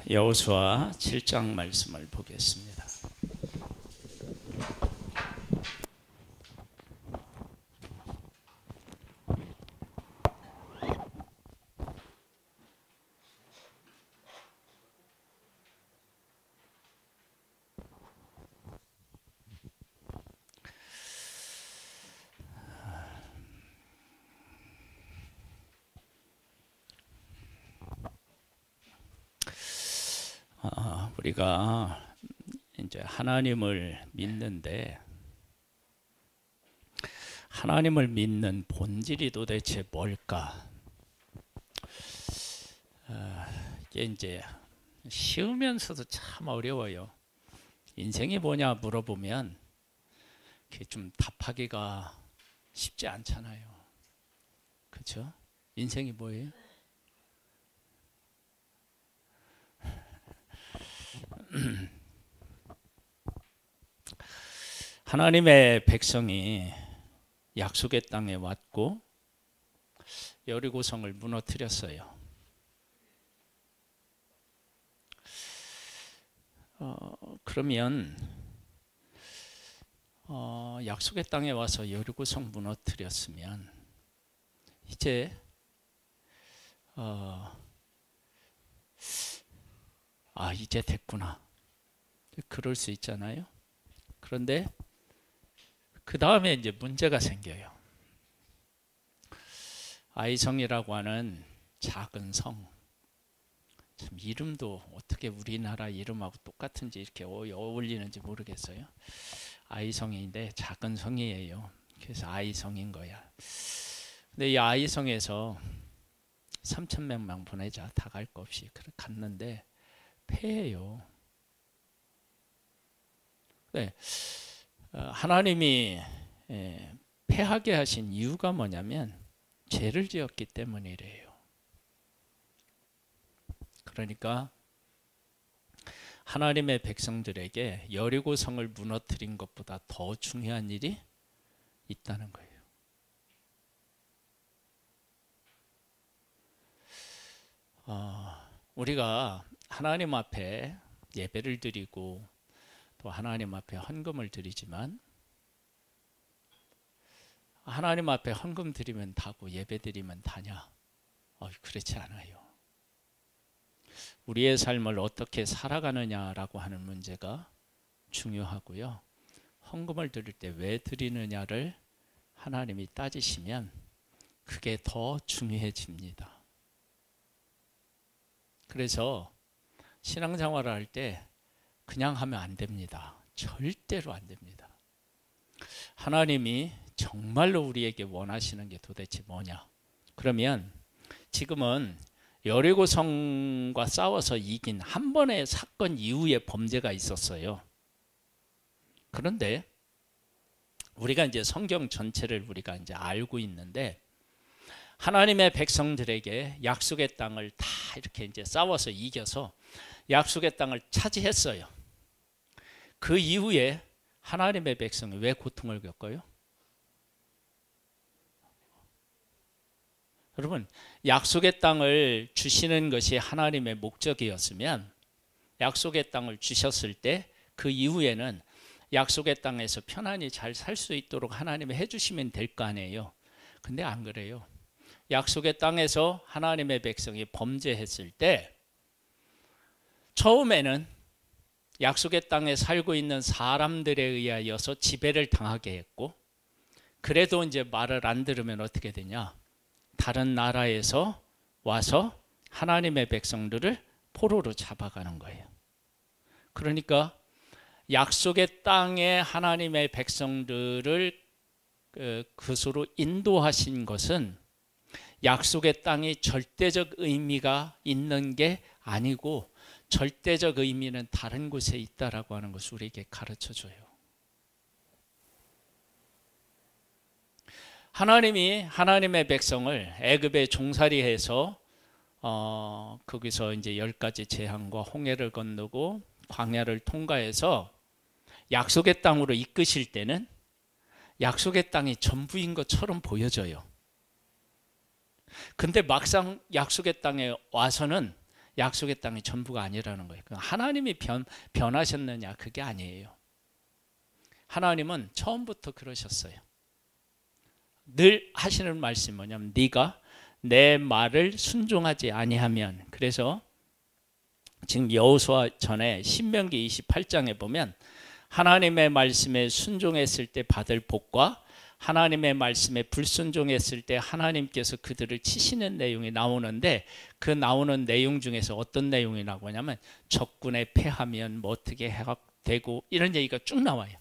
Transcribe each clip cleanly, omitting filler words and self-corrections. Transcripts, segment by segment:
여호수아 7장 말씀을 보겠습니다. 우리가 이제 하나님을 믿는데 하나님을 믿는 본질이 도대체 뭘까? 이게 이제 쉬우면서도 참 어려워요. 인생이 뭐냐 물어보면 그게 좀 답하기가 쉽지 않잖아요. 그렇죠? 인생이 뭐예요? 하나님의 백성이 약속의 땅에 왔고 여리고성을 무너뜨렸어요. 그러면 약속의 땅에 와서 여리고성 무너뜨렸으면 이제 이제 됐구나. 그럴 수 있잖아요. 그런데 그 다음에 이제 문제가 생겨요. 아이성이라고 하는 작은 성. 참 이름도 어떻게 우리나라 이름하고 똑같은지 이렇게 어울리는지 모르겠어요. 아이성인데 작은 성이에요. 그래서 아이성인 거야. 근데 이 아이성에서 3,000명만 보내자. 다 갈 거 없이. 그래 갔는데 패해요. 네. 하나님이 패하게 하신 이유가 뭐냐면 죄를 지었기 때문이래요. 그러니까 하나님의 백성들에게 여리고성을 무너뜨린 것보다 더 중요한 일이 있다는 거예요. 우리가 하나님 앞에 예배를 드리고 또 하나님 앞에 헌금을 드리지만 하나님 앞에 헌금 드리면 다고 예배 드리면 다냐? 그렇지 않아요. 우리의 삶을 어떻게 살아가느냐라고 하는 문제가 중요하고요. 헌금을 드릴 때 왜 드리느냐를 하나님이 따지시면 그게 더 중요해집니다. 그래서 신앙생활을 할 때 그냥 하면 안 됩니다. 절대로 안 됩니다. 하나님이 정말로 우리에게 원하시는 게 도대체 뭐냐? 그러면 지금은 여리고성과 싸워서 이긴 한 번의 사건 이후에 범죄가 있었어요. 그런데 우리가 이제 성경 전체를 우리가 이제 알고 있는데 하나님의 백성들에게 약속의 땅을 다 이렇게 이제 싸워서 이겨서 약속의 땅을 차지했어요. 그 이후에 하나님의 백성이 왜 고통을 겪어요? 여러분, 약속의 땅을 주시는 것이 하나님의 목적이었으면 약속의 땅을 주셨을 때 그 이후에는 약속의 땅에서 편안히 잘 살 수 있도록 하나님이 해주시면 될 거 아니에요. 근데 안 그래요. 약속의 땅에서 하나님의 백성이 범죄했을 때 처음에는 약속의 땅에 살고 있는 사람들에 의하여서 지배를 당하게 했고 그래도 이제 말을 안 들으면 어떻게 되냐? 다른 나라에서 와서 하나님의 백성들을 포로로 잡아가는 거예요. 그러니까 약속의 땅에 하나님의 백성들을 그것으로 인도하신 것은 약속의 땅이 절대적 의미가 있는 게 아니고 절대적 의미는 다른 곳에 있다라고 하는 것을 우리에게 가르쳐줘요. 하나님이 하나님의 백성을 애굽에 종살이해서 거기서 이제 10가지 재앙과 홍해를 건너고 광야를 통과해서 약속의 땅으로 이끄실 때는 약속의 땅이 전부인 것처럼 보여져요. 근데 막상 약속의 땅에 와서는 약속의 땅이 전부가 아니라는 거예요. 하나님이 변하셨느냐, 그게 아니에요. 하나님은 처음부터 그러셨어요. 늘 하시는 말씀이 뭐냐면 네가 내 말을 순종하지 아니하면, 그래서 지금 여호수아 전에 신명기 28장에 보면 하나님의 말씀에 순종했을 때 받을 복과 하나님의 말씀에 불순종했을 때 하나님께서 그들을 치시는 내용이 나오는데, 그 나오는 내용 중에서 어떤 내용이 나오냐면 적군에 패하면 뭐 어떻게 되고 이런 얘기가 쭉 나와요.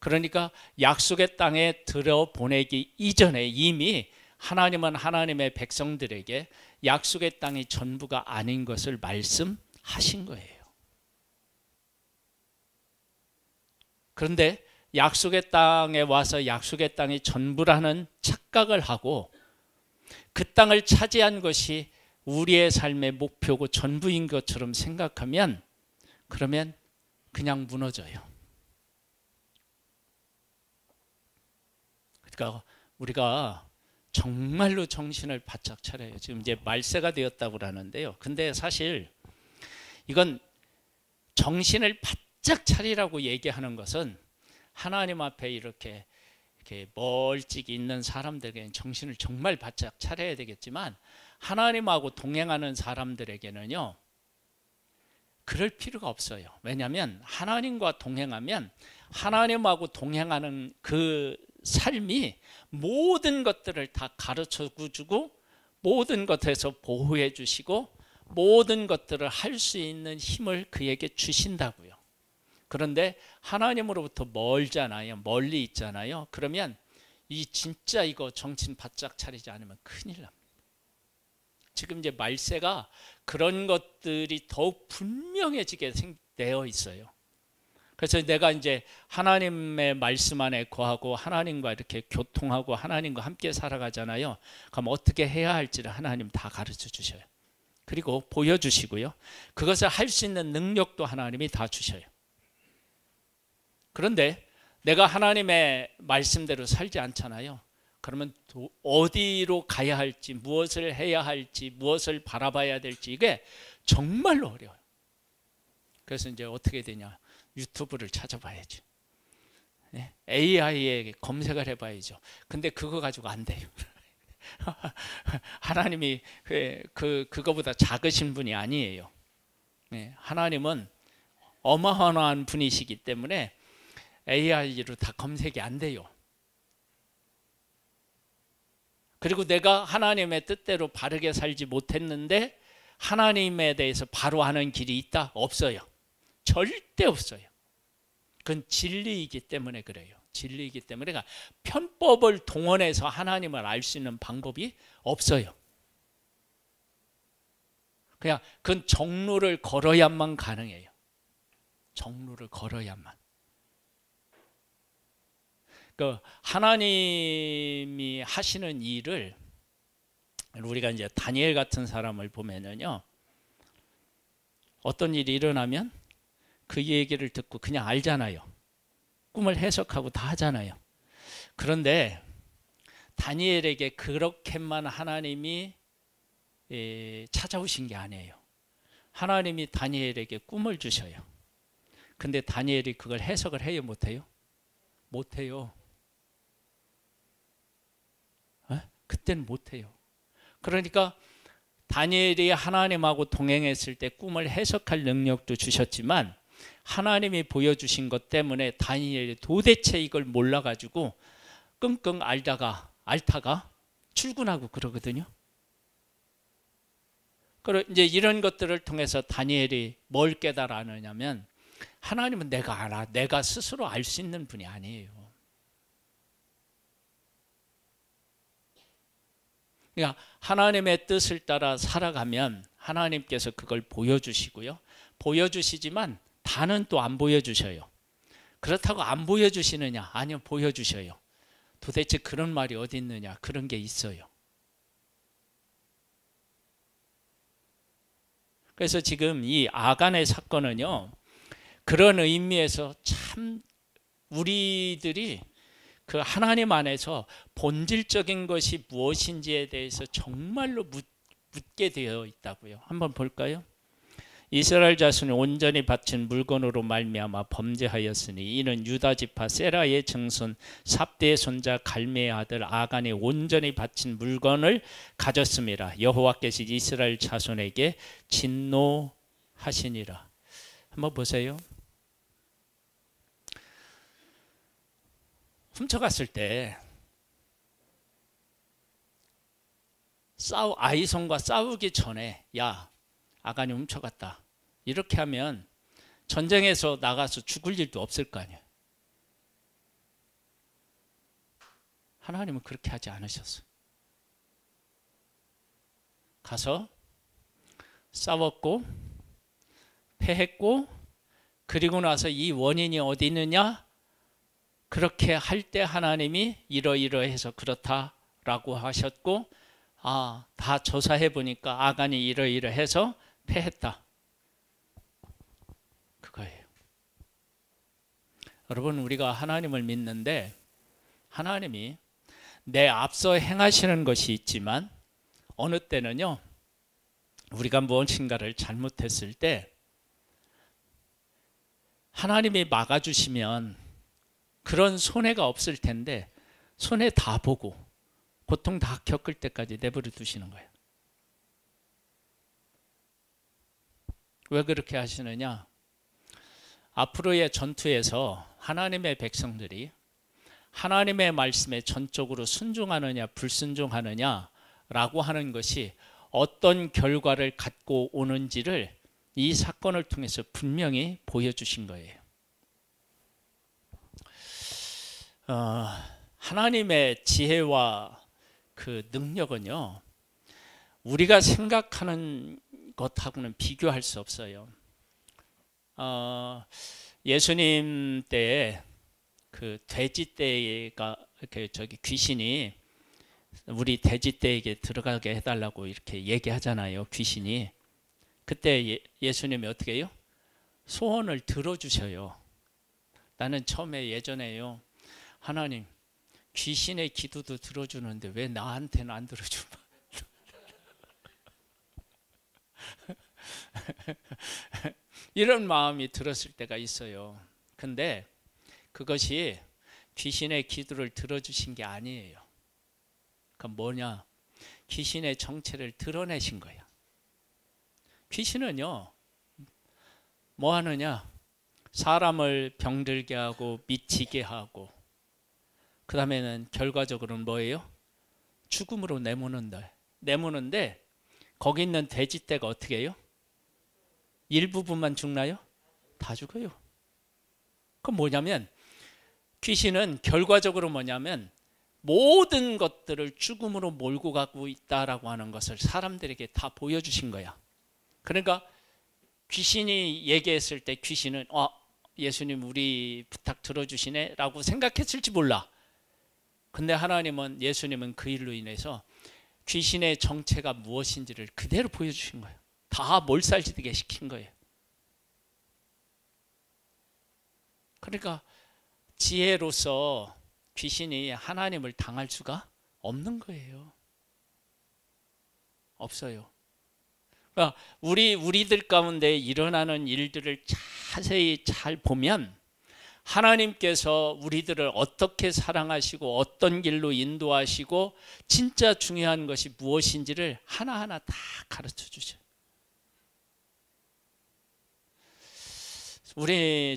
그러니까 약속의 땅에 들어보내기 이전에 이미 하나님은 하나님의 백성들에게 약속의 땅이 전부가 아닌 것을 말씀하신 거예요. 그런데 약속의 땅에 와서 약속의 땅이 전부라는 착각을 하고 그 땅을 차지한 것이 우리의 삶의 목표고 전부인 것처럼 생각하면, 그러면 그냥 무너져요. 그러니까 우리가 정말로 정신을 바짝 차려요. 지금 이제 말세가 되었다고 그러는데요. 근데 사실 이건 정신을 바짝 차리라고 얘기하는 것은 하나님 앞에 이렇게 멀찍이 있는 사람들에게는 정신을 정말 바짝 차려야 되겠지만, 하나님하고 동행하는 사람들에게는요 그럴 필요가 없어요. 왜냐하면 하나님과 동행하면 하나님하고 동행하는 그 삶이 모든 것들을 다 가르쳐 주고 모든 것에서 보호해 주시고 모든 것들을 할 수 있는 힘을 그에게 주신다고요. 그런데 하나님으로부터 멀잖아요. 멀리 있잖아요. 그러면 이 진짜 이거 정신 바짝 차리지 않으면 큰일 납니다. 지금 이제 말세가 그런 것들이 더욱 분명해지게 되어 있어요. 그래서 내가 이제 하나님의 말씀 안에 거하고 하나님과 이렇게 교통하고 하나님과 함께 살아가잖아요. 그럼 어떻게 해야 할지를 하나님 다 가르쳐 주셔요. 그리고 보여주시고요. 그것을 할 수 있는 능력도 하나님이 다 주셔요. 그런데 내가 하나님의 말씀대로 살지 않잖아요. 그러면 어디로 가야 할지, 무엇을 해야 할지, 무엇을 바라봐야 될지 이게 정말로 어려워요. 그래서 이제 어떻게 되냐? 유튜브를 찾아봐야죠. AI에 검색을 해봐야죠. 근데 그거 가지고 안 돼요. 하나님이 그거보다 작으신 분이 아니에요. 하나님은 어마어마한 분이시기 때문에 AI로 다 검색이 안 돼요. 그리고 내가 하나님의 뜻대로 바르게 살지 못했는데 하나님에 대해서 바로 아는 길이 있다? 없어요. 절대 없어요. 그건 진리이기 때문에 그래요. 진리이기 때문에 그러니까 편법을 동원해서 하나님을 알 수 있는 방법이 없어요. 그냥 그건 정로를 걸어야만 가능해요. 정로를 걸어야만. 그 하나님이 하시는 일을 우리가 이제 다니엘 같은 사람을 보면은요, 어떤 일이 일어나면 그 얘기를 듣고 그냥 알잖아요. 꿈을 해석하고 다 하잖아요. 그런데 다니엘에게 그렇게만 하나님이 찾아오신 게 아니에요. 하나님이 다니엘에게 꿈을 주셔요. 근데 다니엘이 그걸 해석을 해요, 못해요? 못해요. 그때는 못해요. 그러니까 다니엘이 하나님하고 동행했을 때 꿈을 해석할 능력도 주셨지만 하나님이 보여주신 것 때문에 다니엘이 도대체 이걸 몰라가지고 끙끙 앓다가 출근하고 그러거든요. 그리고 이제 이런 것들을 통해서 다니엘이 뭘 깨달았느냐면 하나님은 내가 알아. 내가 스스로 알 수 있는 분이 아니에요. 그러니까 하나님의 뜻을 따라 살아가면 하나님께서 그걸 보여주시고요. 보여주시지만 다는 또 안 보여주셔요. 그렇다고 안 보여주시느냐? 아니요, 보여주셔요. 도대체 그런 말이 어디 있느냐? 그런 게 있어요. 그래서 지금 이 아간의 사건은요, 그런 의미에서 참 우리들이 그 하나님 안에서 본질적인 것이 무엇인지에 대해서 정말로 묻게 되어 있다고요. 한번 볼까요? 이스라엘 자손이 온전히 바친 물건으로 말미암아 범죄하였으니 이는 유다 지파 세라의 증손 삽대의 손자 갈메의 아들 아간이 온전히 바친 물건을 가졌음이라. 여호와께서 이스라엘 자손에게 진노하시니라. 한번 보세요. 훔쳐갔을 때 아이성과 싸우기 전에 야, 아간이 훔쳐갔다, 이렇게 하면 전쟁에서 나가서 죽을 일도 없을 거 아니에요. 하나님은 그렇게 하지 않으셨어요. 가서 싸웠고 패했고, 그리고 나서 이 원인이 어디 있느냐, 그렇게 할 때 하나님이 이러이러해서 그렇다라고 하셨고, 다 조사해 보니까 아간이 이러이러해서 패했다, 그거예요. 여러분, 우리가 하나님을 믿는데 하나님이 내 앞서 행하시는 것이 있지만 어느 때는요, 우리가 무엇인가를 잘못했을 때 하나님이 막아주시면 그런 손해가 없을 텐데 손해 다 보고 고통 다 겪을 때까지 내버려 두시는 거예요. 왜 그렇게 하시느냐? 앞으로의 전투에서 하나님의 백성들이 하나님의 말씀에 전적으로 순종하느냐 불순종하느냐 라고 하는 것이 어떤 결과를 갖고 오는지를 이 사건을 통해서 분명히 보여주신 거예요. 하나님의 지혜와 그 능력은요, 우리가 생각하는 것하고는 비교할 수 없어요. 예수님 때에 그 돼지떼가 귀신이 우리 돼지떼에게 들어가게 해달라고 이렇게 얘기하잖아요, 귀신이. 그때 예수님이 어떻게 해요? 소원을 들어주셔요. 나는 처음에 예전에요, 하나님, 귀신의 기도도 들어주는데 왜 나한테는 안 들어주마? 이런 마음이 들었을 때가 있어요. 근데 그것이 귀신의 기도를 들어주신 게 아니에요. 그건 뭐냐? 귀신의 정체를 드러내신 거야. 귀신은요, 뭐 하느냐? 사람을 병들게 하고 미치게 하고, 그 다음에는 결과적으로는 뭐예요? 죽음으로 내모는데 거기 있는 돼지떼가 어떻게 해요? 일부분만 죽나요? 다 죽어요. 그건 뭐냐면, 귀신은 결과적으로 뭐냐면 모든 것들을 죽음으로 몰고 가고 있다라고 하는 것을 사람들에게 다 보여주신 거야. 그러니까 귀신이 얘기했을 때 귀신은 예수님 우리 부탁 들어주시네 라고 생각했을지 몰라. 근데 하나님은, 예수님은 그 일로 인해서 귀신의 정체가 무엇인지를 그대로 보여주신 거예요. 다 몰살지게 시킨 거예요. 그러니까 지혜로서 귀신이 하나님을 당할 수가 없는 거예요. 없어요. 그러니까 우리들 가운데 일어나는 일들을 자세히 잘 보면 하나님께서 우리들을 어떻게 사랑하시고 어떤 길로 인도하시고 진짜 중요한 것이 무엇인지를 하나하나 다 가르쳐 주셔요.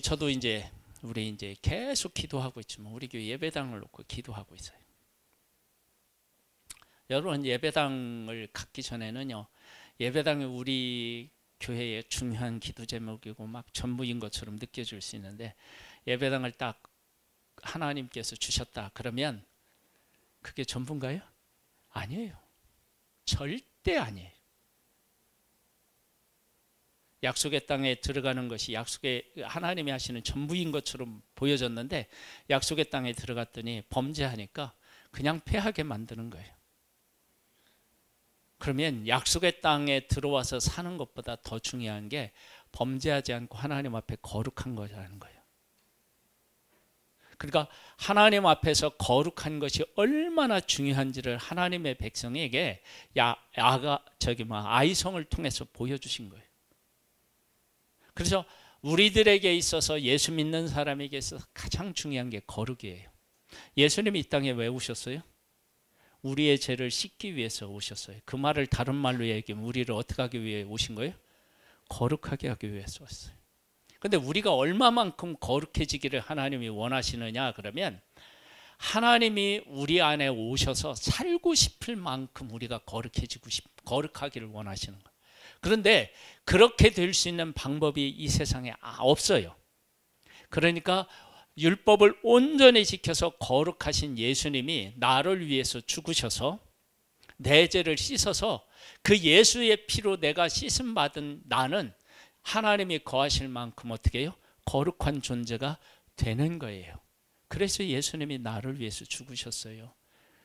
저도 우리 이제 계속 기도하고 있지만 우리 교회 예배당을 놓고 기도하고 있어요. 여러분, 예배당을 갖기 전에는요, 예배당이 우리 교회의 중요한 기도 제목이고 막 전부인 것처럼 느껴질 수 있는데, 예배당을 딱 하나님께서 주셨다 그러면 그게 전부인가요? 아니에요. 절대 아니에요. 약속의 땅에 들어가는 것이 하나님이 하시는 전부인 것처럼 보여졌는데, 약속의 땅에 들어갔더니 범죄하니까 그냥 패하게 만드는 거예요. 그러면 약속의 땅에 들어와서 사는 것보다 더 중요한 게 범죄하지 않고 하나님 앞에 거룩한 거라는 거예요. 그러니까 하나님 앞에서 거룩한 것이 얼마나 중요한지를 하나님의 백성에게 아이성을 통해서 보여주신 거예요. 그래서 우리들에게 있어서 예수 믿는 사람에게 있어서 가장 중요한 게 거룩이에요. 예수님이 이 땅에 왜 오셨어요? 우리의 죄를 씻기 위해서 오셨어요. 그 말을 다른 말로 얘기하면 우리를 어떻게 하기 위해 오신 거예요? 거룩하게 하기 위해서 왔어요. 근데 우리가 얼마만큼 거룩해지기를 하나님이 원하시느냐 그러면 하나님이 우리 안에 오셔서 살고 싶을 만큼 우리가 거룩하기를 원하시는 거예요. 그런데 그렇게 될 수 있는 방법이 이 세상에 없어요. 그러니까 율법을 온전히 지켜서 거룩하신 예수님이 나를 위해서 죽으셔서 내 죄를 씻어서 그 예수의 피로 내가 씻음 받은 나는 하나님이 거하실 만큼 어떻게 해요? 거룩한 존재가 되는 거예요. 그래서 예수님이 나를 위해서 죽으셨어요.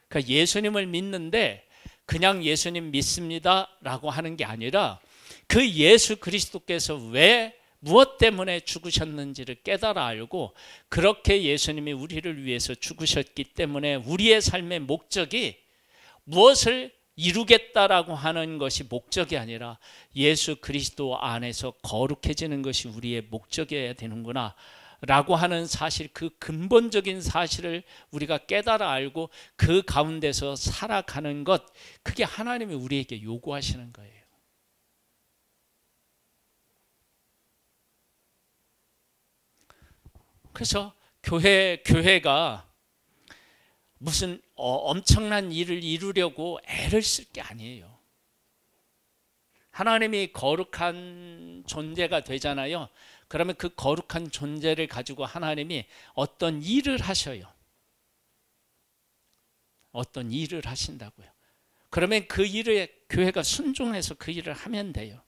그러니까 예수님을 믿는데 그냥 예수님 믿습니다 라고 하는 게 아니라 그 예수 그리스도께서 왜 무엇 때문에 죽으셨는지를 깨달아 알고 그렇게 예수님이 우리를 위해서 죽으셨기 때문에 우리의 삶의 목적이 무엇을 이루겠다라고 하는 것이 목적이 아니라 예수 그리스도 안에서 거룩해지는 것이 우리의 목적이어야 되는구나 라고 하는 사실, 그 근본적인 사실을 우리가 깨달아 알고 그 가운데서 살아가는 것, 그게 하나님이 우리에게 요구하시는 거예요. 그래서 교회가 무슨 엄청난 일을 이루려고 애를 쓸 게 아니에요. 하나님이 거룩한 존재가 되잖아요. 그러면 그 거룩한 존재를 가지고 하나님이 어떤 일을 하셔요. 어떤 일을 하신다고요. 그러면 그 일에 교회가 순종해서 그 일을 하면 돼요.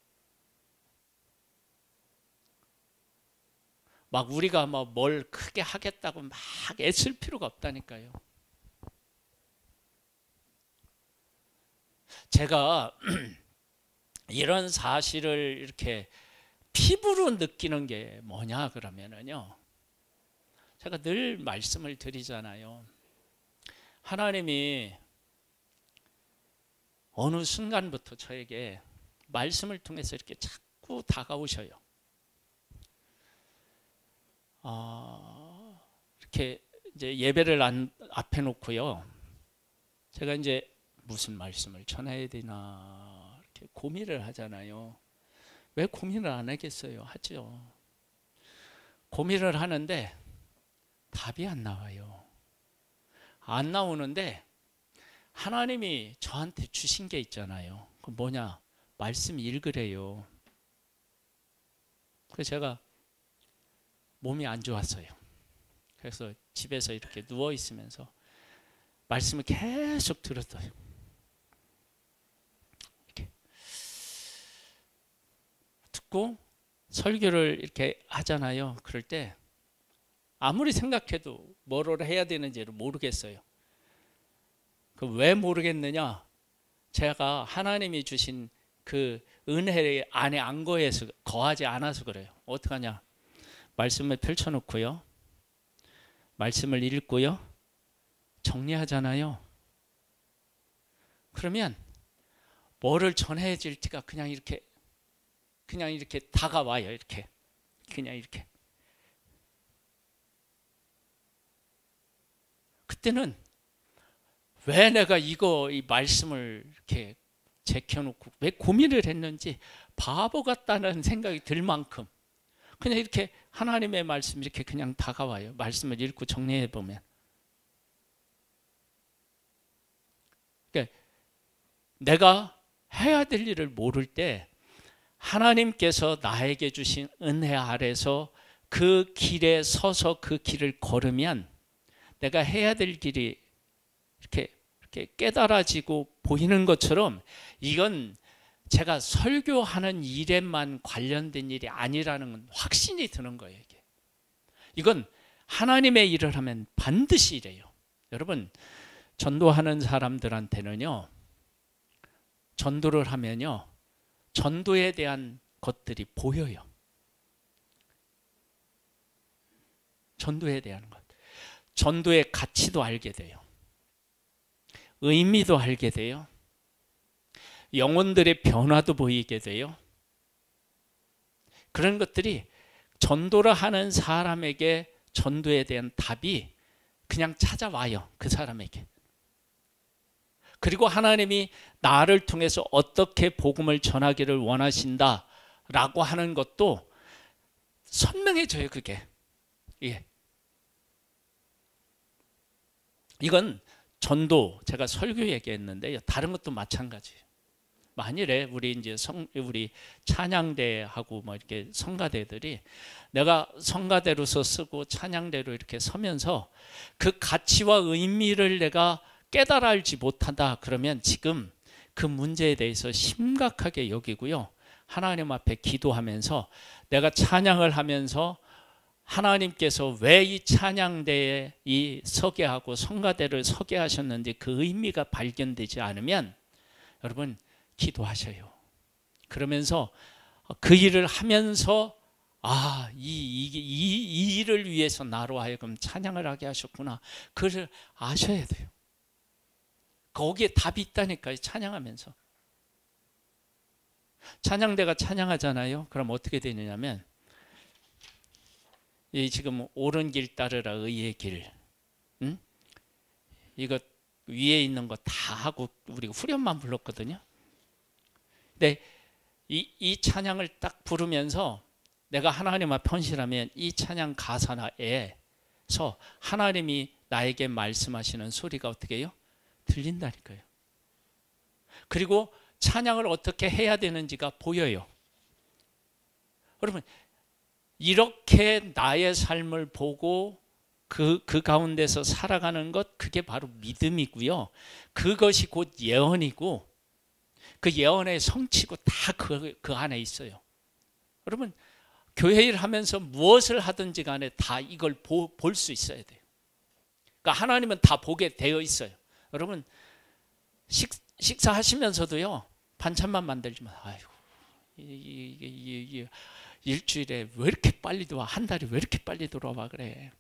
막 우리가 뭘 크게 하겠다고 막 애쓸 필요가 없다니까요. 제가 이런 사실을 이렇게 피부로 느끼는 게 뭐냐 그러면은요, 제가 늘 말씀을 드리잖아요. 하나님이 어느 순간부터 저에게 말씀을 통해서 이렇게 자꾸 다가오셔요. 이렇게 이제 예배를 앞에 놓고요, 제가 이제 무슨 말씀을 전해야 되나 이렇게 고민을 하잖아요. 왜 고민을 안 하겠어요? 하죠. 고민을 하는데 답이 안 나와요. 안 나오는데 하나님이 저한테 주신 게 있잖아요. 그 뭐냐? 말씀 읽으래요. 그래서 제가 몸이 안 좋았어요. 그래서 집에서 이렇게 누워 있으면서 말씀을 계속 들었어요. 이렇게 듣고 설교를 이렇게 하잖아요. 그럴 때 아무리 생각해도 뭐를 해야 되는지를 모르겠어요. 그 왜 모르겠느냐? 제가 하나님이 주신 그 은혜 안에 안 거하지 않아서 그래요. 어떡하냐? 말씀을 펼쳐놓고요, 말씀을 읽고요, 정리하잖아요. 그러면 뭐를 전해야 될지가 그냥 이렇게 다가와요. 이렇게 그냥 이렇게. 그때는 왜 내가 이 말씀을 이렇게 제껴놓고 왜 고민을 했는지 바보 같다는 생각이 들 만큼 그냥 이렇게 하나님의 말씀이 이렇게 그냥 다가와요. 말씀을 읽고 정리해 보면. 그러니까 내가 해야 될 일을 모를 때 하나님께서 나에게 주신 은혜 아래서 그 길에 서서 그 길을 걸으면 내가 해야 될 길이 이렇게 깨달아지고 보이는 것처럼, 이건 제가 설교하는 일에만 관련된 일이 아니라는 확신이 드는 거예요. 이건 하나님의 일을 하면 반드시 이래요. 여러분, 전도하는 사람들한테는요, 전도를 하면요, 전도에 대한 것들이 보여요. 전도에 대한 것. 전도의 가치도 알게 돼요. 의미도 알게 돼요. 영혼들의 변화도 보이게 돼요. 그런 것들이 전도를 하는 사람에게 전도에 대한 답이 그냥 찾아와요. 그 사람에게. 그리고 하나님이 나를 통해서 어떻게 복음을 전하기를 원하신다라고 하는 것도 선명해져요. 그게. 예. 이건 전도, 제가 설교 얘기했는데요. 다른 것도 마찬가지예요. 만일에 우리 우리 찬양대하고 뭐 이렇게 성가대들이 내가 성가대로서 쓰고 찬양대로 이렇게 서면서 그 가치와 의미를 내가 깨달아 알지 못한다 그러면 지금 그 문제에 대해서 심각하게 여기고요. 하나님 앞에 기도하면서 내가 찬양을 하면서 하나님께서 왜 이 찬양대에 이 서게 하고 성가대를 서게 하셨는지 그 의미가 발견되지 않으면 여러분 기도하셔요. 그러면서 그 일을 하면서 이 일을 위해서 나로 하여금 찬양을 하게 하셨구나. 그걸 아셔야 돼요. 거기에 답이 있다니까요. 찬양하면서. 찬양대가 찬양하잖아요. 그럼 어떻게 되느냐면 이 지금 옳은 길 따르라 의의 길. 응? 이거 위에 있는 거 다 하고 우리가 후렴만 불렀거든요. 근데 이 찬양을 딱 부르면서 내가 하나님 앞에 헌신하면 이 찬양 가사에서 하나님이 나에게 말씀하시는 소리가 어떻게 해요? 들린다니까요. 그리고 찬양을 어떻게 해야 되는지가 보여요. 여러분 이렇게 나의 삶을 보고 그 가운데서 살아가는 것, 그게 바로 믿음이고요. 그것이 곧 예언이고 그 예언의 성취고 다 그 안에 있어요. 여러분 교회 일 하면서 무엇을 하든지 간에 다 이걸 볼 수 있어야 돼요. 그러니까 하나님은 다 보게 되어 있어요. 여러분 식사하시면서도요. 반찬만 만들지 마. 아이고 일주일에 왜 이렇게 빨리 들어와? 한 달에 왜 이렇게 빨리 들어와 그래?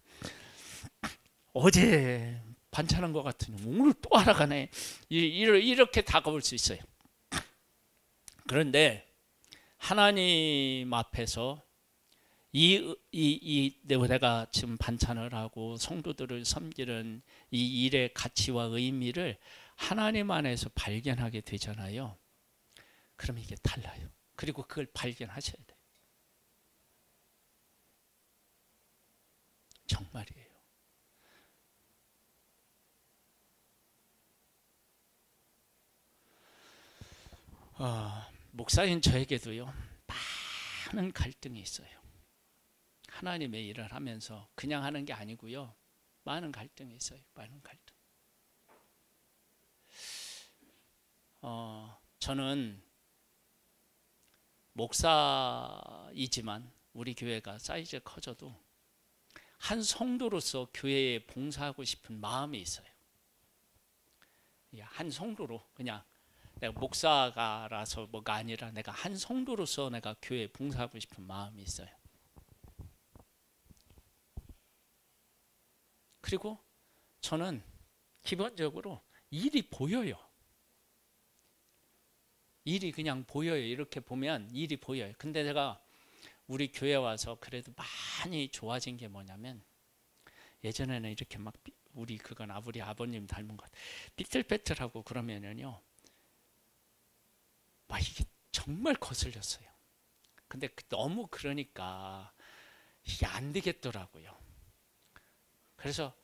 어제 반찬한 것 같으니 오늘 또 하러 가네. 이렇게 다가올 수 있어요. 그런데 하나님 앞에서 내가 지금 반찬을 하고 성도들을 섬기는 이 일의 가치와 의미를 하나님 안에서 발견하게 되잖아요. 그럼 이게 달라요. 그리고 그걸 발견하셔야 돼요. 정말이에요. 목사인 저에게도요. 많은 갈등이 있어요. 하나님의 일을 하면서 그냥 하는 게 아니고요. 많은 갈등이 있어요. 많은 갈등. 저는 목사이지만 우리 교회가 사이즈가 커져도 한 성도로서 교회에 봉사하고 싶은 마음이 있어요. 한 성도로 그냥 내가 목사가라서 뭐가 아니라 내가 한 성도로서 내가 교회에 봉사하고 싶은 마음이 있어요. 그리고 저는 기본적으로 일이 보여요. 일이 그냥 보여요. 이렇게 보면 일이 보여요. 근데 제가 우리 교회 와서 그래도 많이 좋아진 게 뭐냐면 예전에는 이렇게 막 우리 아버님 닮은 것 같아요. 삐뚤빼뚤하고 그러면은요 막 이게 정말 거슬렸어요. 근데 너무 그러니까 이게 안 되겠더라고요. 그래서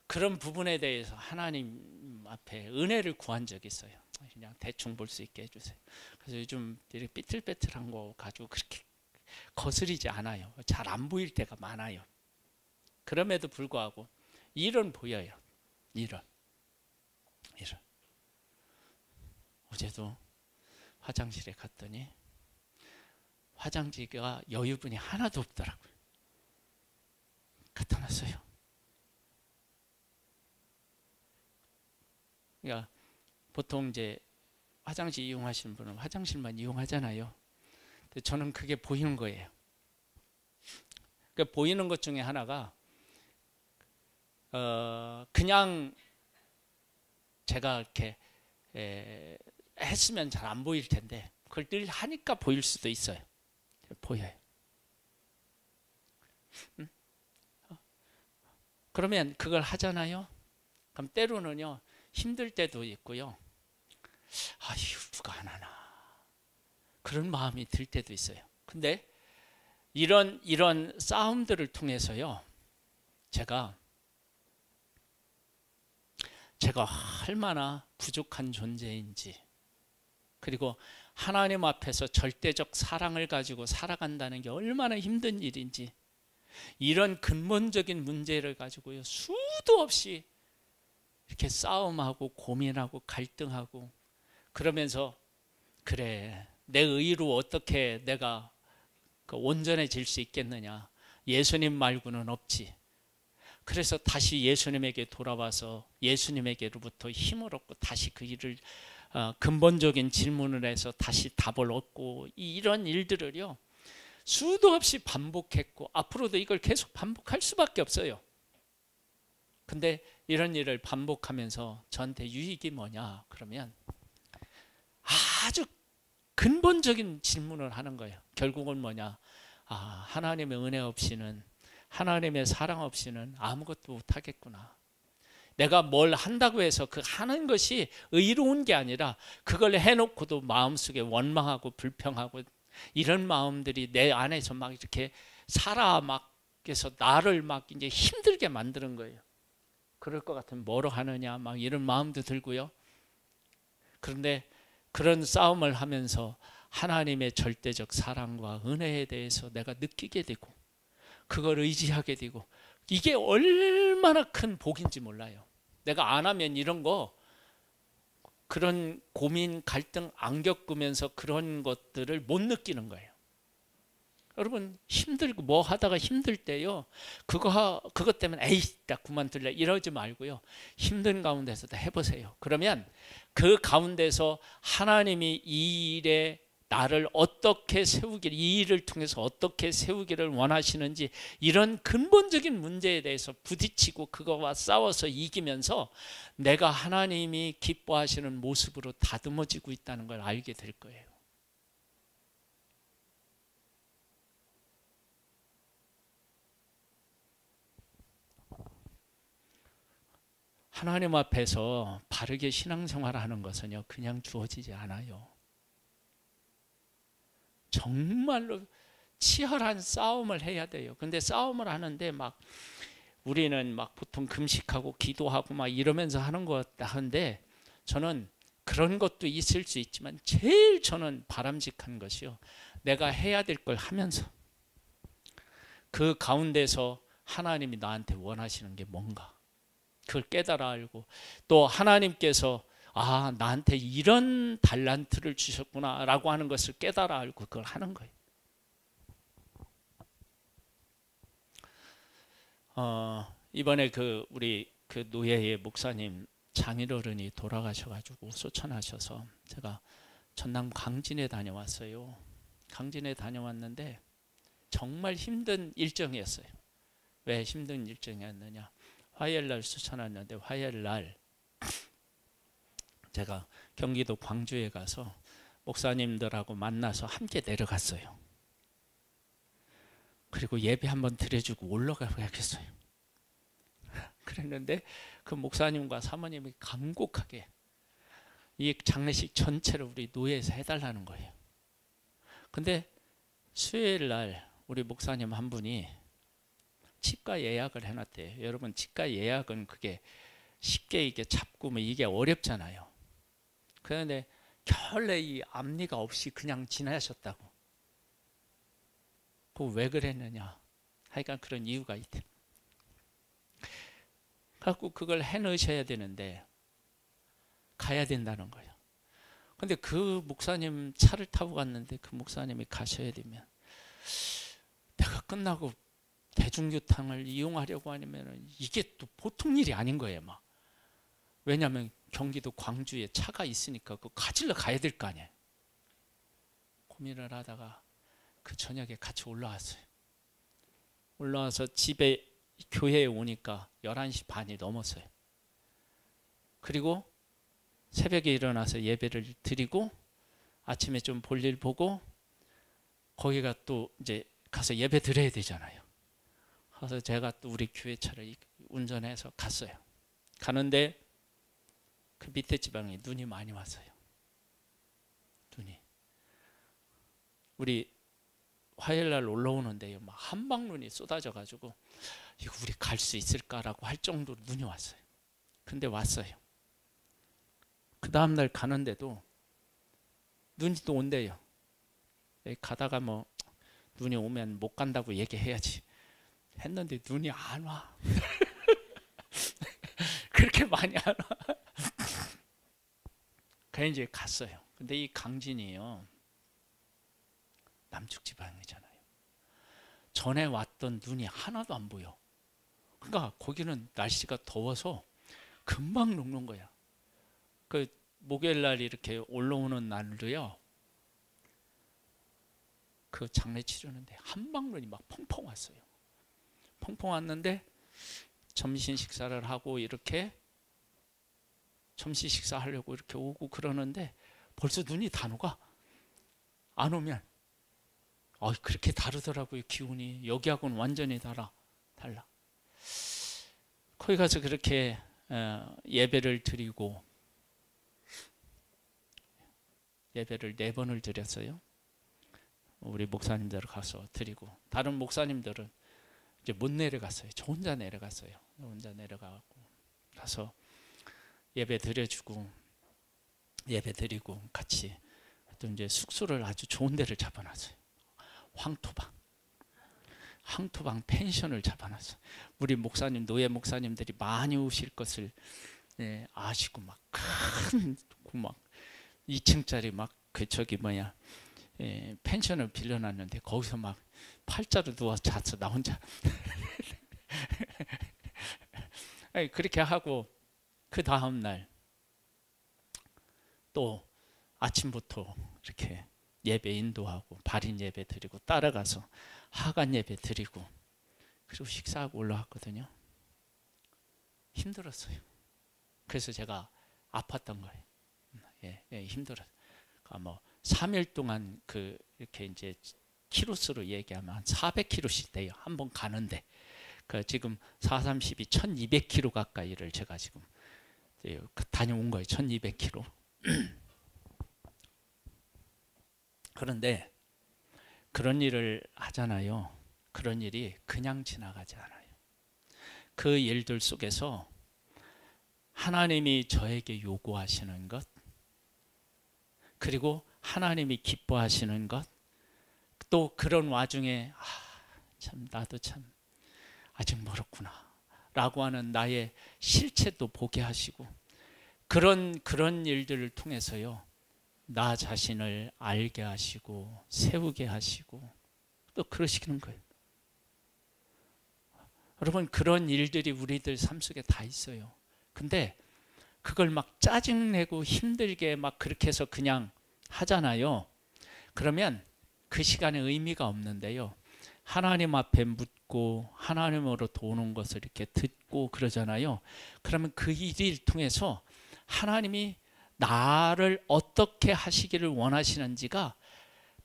그런 부분에 대해서 하나님 앞에 은혜를 구한 적이 있어요. 그냥 대충 볼 수 있게 해주세요. 그래서 요즘 이렇게 삐뚤빼뚤한 거 가지고 그렇게 거스리지 않아요. 잘 안 보일 때가 많아요. 그럼에도 불구하고 일은 보여요. 일은. 어제도 화장실에 갔더니 화장지가 여유분이 하나도 없더라고요. 갖다 놨어요. 그러니까 보통 이제 화장실 이용하시는 분은 화장실만 이용하잖아요. 근데 저는 그게 보이는 거예요. 그러니까 보이는 것 중에 하나가 그냥 제가 이렇게 했으면 잘 안 보일 텐데 그걸 늘 하니까 보일 수도 있어요. 보여요. 그러면 그걸 하잖아요. 그럼 때로는요 힘들 때도 있고요. 아휴 누가 안 하나 그런 마음이 들 때도 있어요. 근데 이런 싸움들을 통해서요 제가 얼마나 부족한 존재인지, 그리고 하나님 앞에서 절대적 사랑을 가지고 살아간다는 게 얼마나 힘든 일인지, 이런 근본적인 문제를 가지고요 수도 없이 이렇게 싸움하고 고민하고 갈등하고 그러면서 그래 내 의로 어떻게 내가 온전해질 수 있겠느냐, 예수님 말고는 없지. 그래서 다시 예수님에게 돌아와서 예수님에게로부터 힘을 얻고 다시 그 일을 근본적인 질문을 해서 다시 답을 얻고, 이런 일들을요 수도 없이 반복했고 앞으로도 이걸 계속 반복할 수밖에 없어요. 근데 이런 일을 반복하면서 저한테 유익이 뭐냐 그러면 아주 근본적인 질문을 하는 거예요. 결국은 뭐냐, 하나님의 은혜 없이는, 하나님의 사랑 없이는 아무것도 못하겠구나. 내가 뭘 한다고 해서 그 하는 것이 의로운 게 아니라 그걸 해놓고도 마음속에 원망하고 불평하고 이런 마음들이 내 안에서 막 이렇게 살아 막 해서 나를 막 이제 힘들게 만드는 거예요. 그럴 것 같으면 뭐로 하느냐 막 이런 마음도 들고요. 그런데 그런 싸움을 하면서 하나님의 절대적 사랑과 은혜에 대해서 내가 느끼게 되고 그걸 의지하게 되고, 이게 얼마나 큰 복인지 몰라요. 내가 안 하면 이런 거, 그런 고민 갈등 안 겪으면서 그런 것들을 못 느끼는 거예요. 여러분 힘들고 뭐 하다가 힘들 때요 그것 때문에 에이 나 그만둘래 이러지 말고요 힘든 가운데서도 해보세요. 그러면 그 가운데서 하나님이 이 일에 나를 어떻게 세우기를, 이 일을 통해서 어떻게 세우기를 원하시는지, 이런 근본적인 문제에 대해서 부딪히고 그거와 싸워서 이기면서 내가 하나님이 기뻐하시는 모습으로 다듬어지고 있다는 걸 알게 될 거예요. 하나님 앞에서 바르게 신앙생활을 하는 것은요 그냥 주어지지 않아요. 정말로 치열한 싸움을 해야 돼요. 근데 싸움을 하는데 막 우리는 막 보통 금식하고 기도하고 막 이러면서 하는 것 같은데, 저는 그런 것도 있을 수 있지만 제일 저는 바람직한 것이요 내가 해야 될 걸 하면서 그 가운데서 하나님이 나한테 원하시는 게 뭔가 그걸 깨달아 알고, 또 하나님께서 나한테 이런 달란트를 주셨구나 라고 하는 것을 깨달아 알고 그걸 하는 거예요. 이번에 우리 노예의 목사님 장인어른이 돌아가셔가지고 소천하셔서 제가 전남 강진에 다녀왔어요. 강진에 다녀왔는데 정말 힘든 일정이었어요. 왜 힘든 일정이었느냐, 화요일날 수천했는데 화요일날 제가 경기도 광주에 가서 목사님들하고 만나서 함께 내려갔어요. 그리고 예배 한번 드려주고 올라가야겠어요. 그랬는데 그 목사님과 사모님이 간곡하게 이 장례식 전체를 우리 노예에서 해달라는 거예요. 근데 수요일날 우리 목사님 한 분이 치과 예약을 해놨대요. 여러분 치과 예약은 그게 쉽게 이게 잡고 뭐 이게 어렵잖아요. 그런데 결례 이 앞니가 없이 그냥 지나셨다고. 그 왜 그랬느냐, 하여간 그런 이유가 있대. 갖고 그걸 해놓으셔야 되는데 가야 된다는 거예요. 근데 그 목사님 차를 타고 갔는데 그 목사님이 가셔야 되면 내가 끝나고 대중교통을 이용하려고 하면 이게 또 보통 일이 아닌 거예요. 막. 왜냐하면 경기도 광주에 차가 있으니까 그거 가지러 가야 될 거 아니에요. 고민을 하다가 그 저녁에 같이 올라왔어요. 올라와서 집에 교회에 오니까 11시 반이 넘었어요. 그리고 새벽에 일어나서 예배를 드리고 아침에 좀 볼일 보고 거기가 또 이제 가서 예배 드려야 되잖아요. 그래서 제가 또 우리 교회 차를 운전해서 갔어요. 가는데 그 밑에 지방에 눈이 많이 왔어요. 눈이. 우리 화요일날 올라오는데요, 막 한방눈이 쏟아져 가지고 이거 우리 갈 수 있을까라고 할 정도로 눈이 왔어요. 근데 왔어요. 그 다음날 가는데도 눈이 또 온대요. 가다가 뭐 눈이 오면 못 간다고 얘기해야지 했는데 눈이 안 와. 그렇게 많이 안 와. 그래서 이제 갔어요. 근데 이 강진이요, 남쪽 지방이잖아요. 전에 왔던 눈이 하나도 안 보여. 그러니까 거기는 날씨가 더워서 금방 녹는 거야. 그 목요일 날 이렇게 올라오는 날도요, 그 장례 치르는데 한방눈이 막 펑펑 왔어요. 펑펑 왔는데 점심 식사를 하고 이렇게 점심 식사하려고 이렇게 오고 그러는데 벌써 눈이 다 녹아. 안 오면 그렇게 다르더라고요. 기운이 여기하고는 완전히 달라. 거기 가서 그렇게 예배를 드리고 예배를 4번을 드렸어요. 우리 목사님들 가서 드리고 다른 목사님들은 이제 못 내려갔어요. 저 혼자 내려갔어요. 혼자 내려가고 가서 예배 드려주고 예배 드리고 같이 또 이제 숙소를 아주 좋은 데를 잡아놨어요. 황토방 펜션을 잡아놨어요. 우리 목사님, 노예 목사님들이 많이 오실 것을 아시고 막 큰 막 2층짜리 막 펜션을 빌려놨는데 거기서 막 팔자로 누워서 잤어. 나 혼자. 그렇게 하고 그 다음 날 또 아침부터 이렇게 예배 인도하고 발인 예배 드리고 따라가서 하간 예배 드리고 그리고 식사하고 올라왔거든요. 힘들었어요. 그래서 제가 아팠던 거예요. 힘들었어요. 뭐 3일 동안 이렇게 이제 키로수로 얘기하면 한 400km씩 돼요. 한 번 가는데. 지금 432 1200km 가까이를 제가 지금 다녀온 거예요. 1200km. 그런데 그런 일을 하잖아요. 그런 일이 그냥 지나가지 않아요. 그 일들 속에서 하나님이 저에게 요구하시는 것, 그리고 하나님이 기뻐하시는 것, 또 그런 와중에 참 나도 참 아직 멀었구나 라고 하는 나의 실체도 보게 하시고 그런 일들을 통해서요, 나 자신을 알게 하시고 세우게 하시고 또 그러시는 거예요. 여러분, 그런 일들이 우리들 삶 속에 다 있어요. 근데 그걸 막 짜증내고 힘들게 막 그렇게 해서 그냥 하잖아요. 그러면 그 시간에 의미가 없는데요, 하나님 앞에 묻고 하나님으로 도는 것을 이렇게 듣고 그러잖아요. 그러면 그 일을 통해서 하나님이 나를 어떻게 하시기를 원하시는지가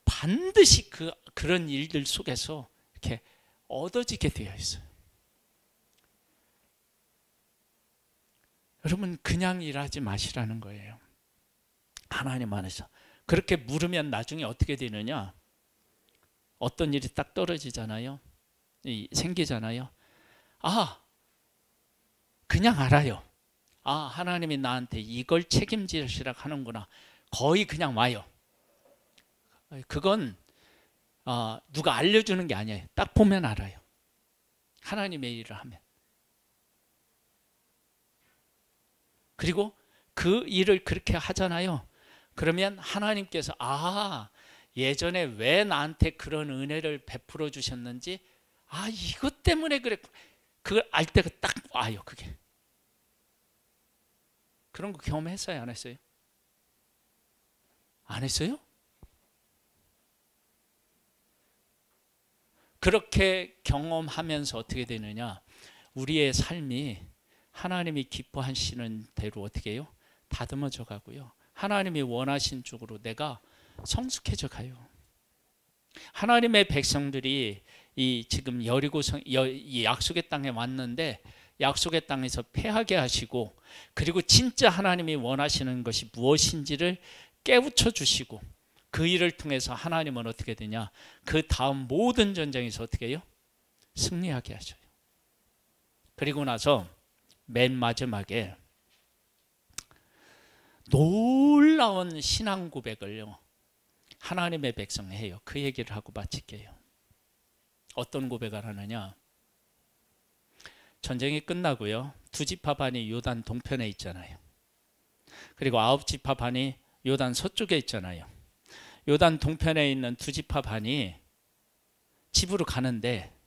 반드시 그런 일들 속에서 이렇게 얻어지게 되어 있어요. 여러분, 그냥 일하지 마시라는 거예요. 하나님 안에서. 그렇게 물으면 나중에 어떻게 되느냐? 어떤 일이 딱 떨어지잖아요. 생기잖아요. 그냥 알아요. 하나님이 나한테 이걸 책임지시라고 하는구나. 거의 그냥 와요. 그건 누가 알려주는 게 아니에요. 딱 보면 알아요. 하나님의 일을 하면. 그리고 그 일을 그렇게 하잖아요. 그러면 하나님께서 예전에 왜 나한테 그런 은혜를 베풀어 주셨는지 이것 때문에 그랬고, 그걸 알 때가 딱 와요. 그게. 그런 거 경험했어요? 안 했어요? 안 했어요? 그렇게 경험하면서 어떻게 되느냐, 우리의 삶이 하나님이 기뻐하시는 대로 어떻게 해요? 다듬어져 가고요, 하나님이 원하신 쪽으로 내가 성숙해져 가요. 하나님의 백성들이 이 지금 여리고성 이 약속의 땅에 왔는데 약속의 땅에서 패하게 하시고, 그리고 진짜 하나님이 원하시는 것이 무엇인지를 깨우쳐 주시고, 그 일을 통해서 하나님은 어떻게 되냐, 그 다음 모든 전쟁에서 어떻게 해요? 승리하게 하셔요. 그리고 나서 맨 마지막에 놀라운 신앙 고백을요, 하나님의 백성이 해요. 그 얘기를 하고 마칠게요. 어떤 고백을 하느냐, 전쟁이 끝나고요, 두 지파 반이 요단 동편에 있잖아요. 그리고 9지파 반이 요단 서쪽에 있잖아요. 요단 동편에 있는 두 지파 반이 집으로 가는데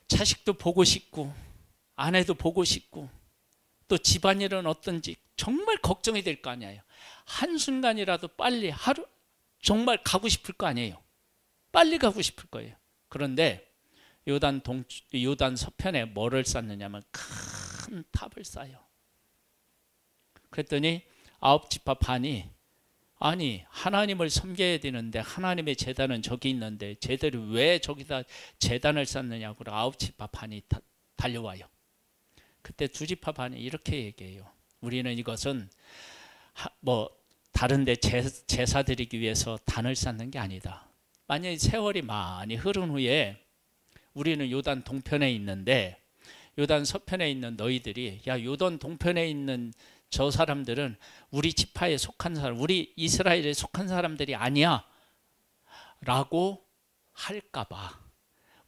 자식도 보고 싶고 아내도 보고 싶고 또 집안일은 어떤지 정말 걱정이 될 거 아니에요. 한순간이라도 빨리 하루 정말 가고 싶을 거 아니에요. 빨리 가고 싶을 거예요. 그런데 요단 서편에 뭐를 쌓느냐면 큰 탑을 쌓아요. 그랬더니 9지파 반이, 아니 하나님을 섬겨야 되는데 하나님의 제단은 저기 있는데 쟤들이 왜 저기다 제단을 쌓느냐고 9지파 반이 달려와요. 그때 두 지파 반이 이렇게 얘기해요. 우리는 이것은 다른 데 제사 드리기 위해서 단을 쌓는 게 아니다. 만약에 세월이 많이 흐른 후에 우리는 요단 동편에 있는데 요단 서편에 있는 너희들이, 야 요단 동편에 있는 저 사람들은 우리 지파에 속한 사람, 우리 이스라엘에 속한 사람들이 아니야 라고 할까봐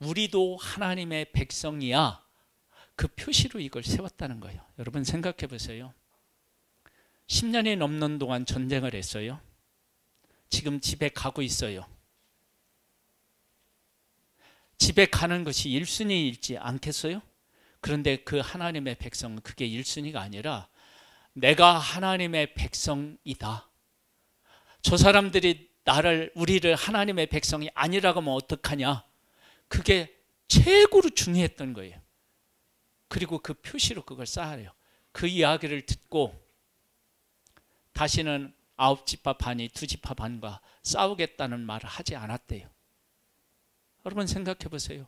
우리도 하나님의 백성이야, 그 표시로 이걸 세웠다는 거예요. 여러분 생각해 보세요. 10년이 넘는 동안 전쟁을 했어요. 지금 집에 가고 있어요. 집에 가는 것이 1순위일지 않겠어요? 그런데 그 하나님의 백성은 그게 1순위가 아니라 내가 하나님의 백성이다. 저 사람들이 우리를 하나님의 백성이 아니라고 하면 어떡하냐. 그게 최고로 중요했던 거예요. 그리고 그 표시로 그걸 쌓아요. 그 이야기를 듣고 다시는 9지파 반이 2지파 반과 싸우겠다는 말을 하지 않았대요. 여러분 생각해 보세요.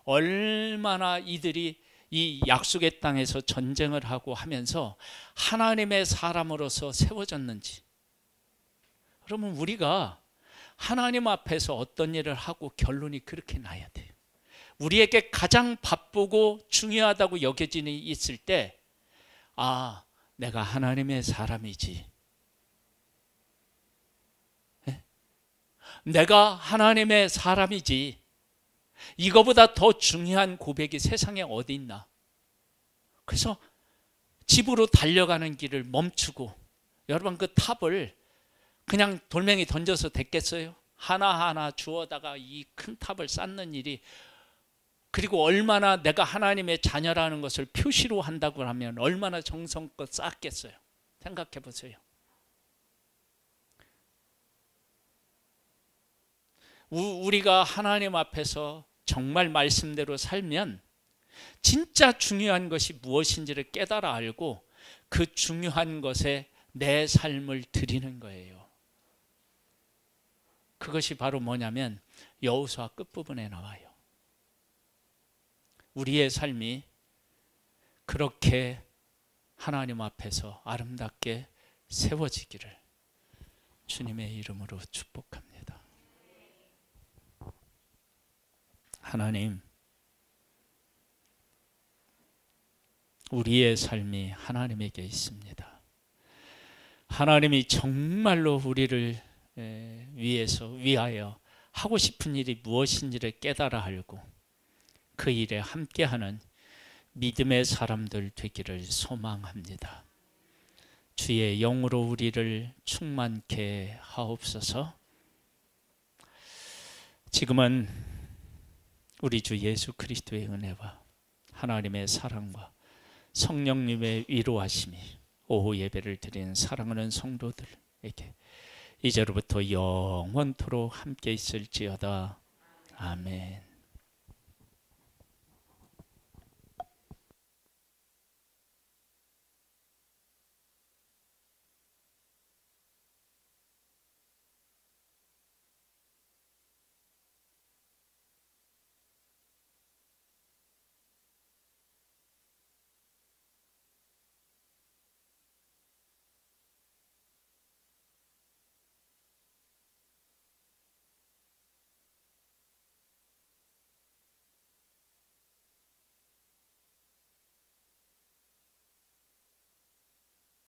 얼마나 이들이 이 약속의 땅에서 전쟁을 하고 하면서 하나님의 사람으로서 세워졌는지. 여러분 우리가 하나님 앞에서 어떤 일을 하고 결론이 그렇게 나야 돼요. 우리에게 가장 바쁘고 중요하다고 여겨지는 일이 있을 때, 아, 내가 하나님의 사람이지. 내가 하나님의 사람이지. 이거보다 더 중요한 고백이 세상에 어디 있나. 그래서 집으로 달려가는 길을 멈추고, 여러분 그 탑을 그냥 돌멩이 던져서 됐겠어요? 하나하나 주워다가 이 큰 탑을 쌓는 일이, 그리고 얼마나 내가 하나님의 자녀라는 것을 표시로 한다고 하면 얼마나 정성껏 쌓았겠어요? 생각해 보세요. 우리가 하나님 앞에서 정말 말씀대로 살면 진짜 중요한 것이 무엇인지를 깨달아 알고 그 중요한 것에 내 삶을 드리는 거예요. 그것이 바로 뭐냐면 여호수아 끝부분에 나와요. 우리의 삶이 그렇게 하나님 앞에서 아름답게 세워지기를 주님의 이름으로 축복합니다. 하나님, 우리의 삶이 하나님에게 있습니다. 하나님이 정말로 우리를 위하여 하고 싶은 일이 무엇인지를 깨달아 알고 그 일에 함께하는 믿음의 사람들 되기를 소망합니다. 주의 영으로 우리를 충만케 하옵소서. 지금은 우리 주 예수 그리스도의 은혜와 하나님의 사랑과 성령님의 위로하심이 오후 예배를 드리는 사랑하는 성도들에게 이제로부터 영원토록 함께 있을지어다. 아멘.